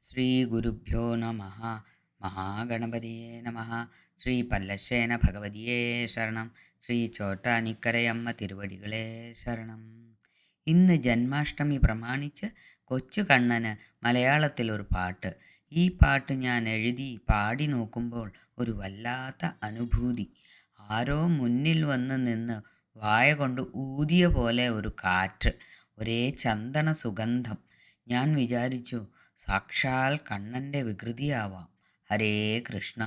ശ്രീഗുരുഭ്യോ നമ. മഹാഗണപതിയേ നമ. ശ്രീ പല്ലശ്ശേന ഭഗവതിയേ ശരണം. ശ്രീ ചോറ്റാനിക്കരയമ്മ തിരുവടികളെ ശരണം. ഇന്ന് ജന്മാഷ്ടമി പ്രമാണിച്ച് കൊച്ചു കണ്ണന് മലയാളത്തിലൊരു പാട്ട്. ഈ പാട്ട് ഞാൻ എഴുതി പാടി നോക്കുമ്പോൾ ഒരു വല്ലാത്ത അനുഭൂതി. ആരോ മുന്നിൽ വന്ന് നിന്ന് വായ കൊണ്ട് ഊതിയ പോലെ ഒരു കാറ്റ്, ഒരേ ചന്ദന സുഗന്ധം. ഞാൻ വിചാരിച്ചു സാക്ഷാൽ കണ്ണൻ്റെ വികൃതിയാവാം. ഹരേ കൃഷ്ണ.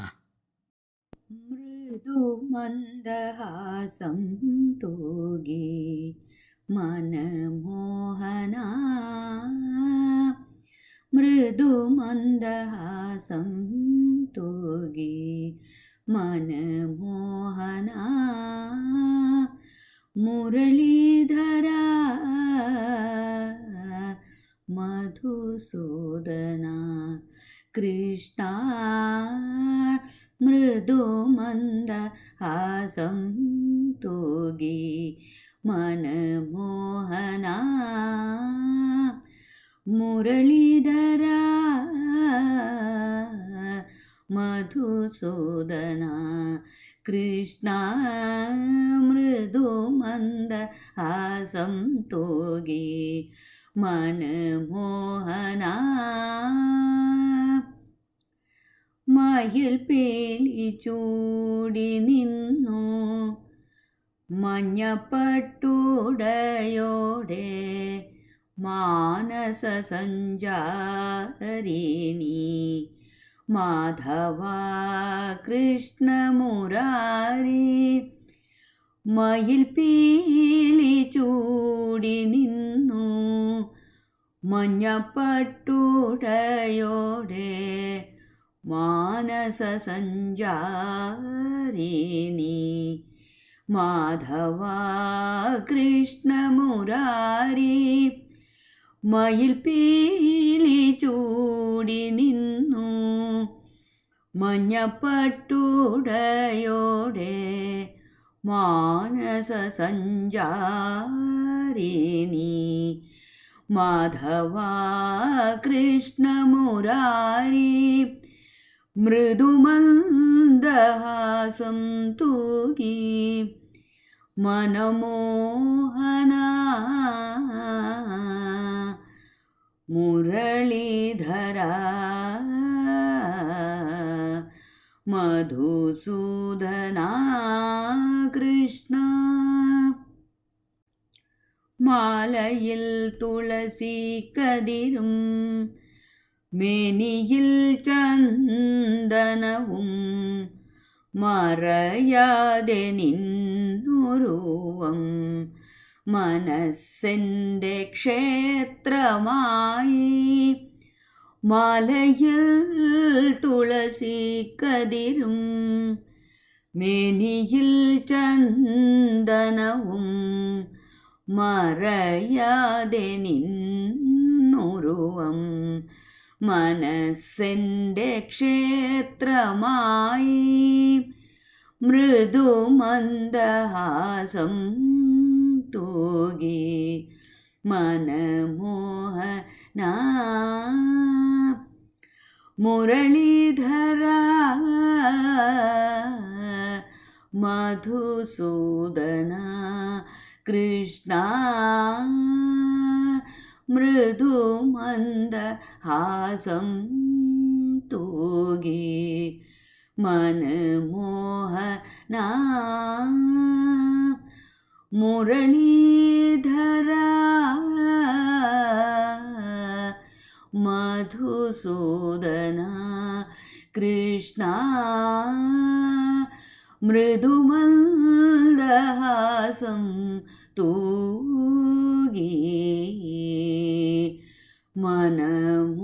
മൃദുമന്ദഹാസം തൂകി മനമോഹന, മൃദുമന്ദഹാസം തൂകി മനമോഹന, മുരളീധര മധുസൂദന കൃഷ്ണ, മൃദുമന്ദഹാസം തൂകി മനമോഹന, മുരളീധര മധുസൂദന കൃഷ്ണ, മൃദുമന്ദഹാസം തൂകി മനമോഹന, മയിൽ പീലി ചൂടി നിന്നു മഞ്ഞപ്പട്ടുടയോടെ മാനസ സഞ്ചാരിണി മാധവ കൃഷ്ണ മുരാരി, മയിൽ പീലി ചൂടി നിന്നു മഞ്ഞപ്പട്ടുടയോടെ മാനസ സഞ്ചാരിണി മാധവ കൃഷ്ണ മുരാരി, മയിൽ പീലി ചൂടി നിന്നു മഞ്ഞപ്പട്ടുടയോടെ മാനസ സഞ്ചാരിണി മാധവ കൃഷ്ണ മുരാരി, മൃദുമന്ദഹാസം തൂകി മനമോഹന, മുരളീധര മധുസൂദന കൃഷ്ണ, മാലയിൽ തുളസി കതിരും മേനിയിൽ ചന്ദനവും മറയാതെ നിന്നുരുവം മനസ്സെൻ്റെ ക്ഷേത്രമായി, മാലയിൽ തുളസി കതിരും മേനിയിൽ ചന്ദനവും മറയാതെ നിന്നുരുവം മനസ്സെൻ്റെ ക്ഷേത്രമായി, മൃദുമന്ദഹാസം തൂകി മനമോഹന, മുരളീധര മധുസൂദന കൃഷ്ണ, മൃദുമന്ദഹാസം തൂകി മനമോഹന, മുരളീധര മധുസൂദന കൃഷ്ണ, മൃദുമന്ദഹാസം തൂകി മനമോഹന.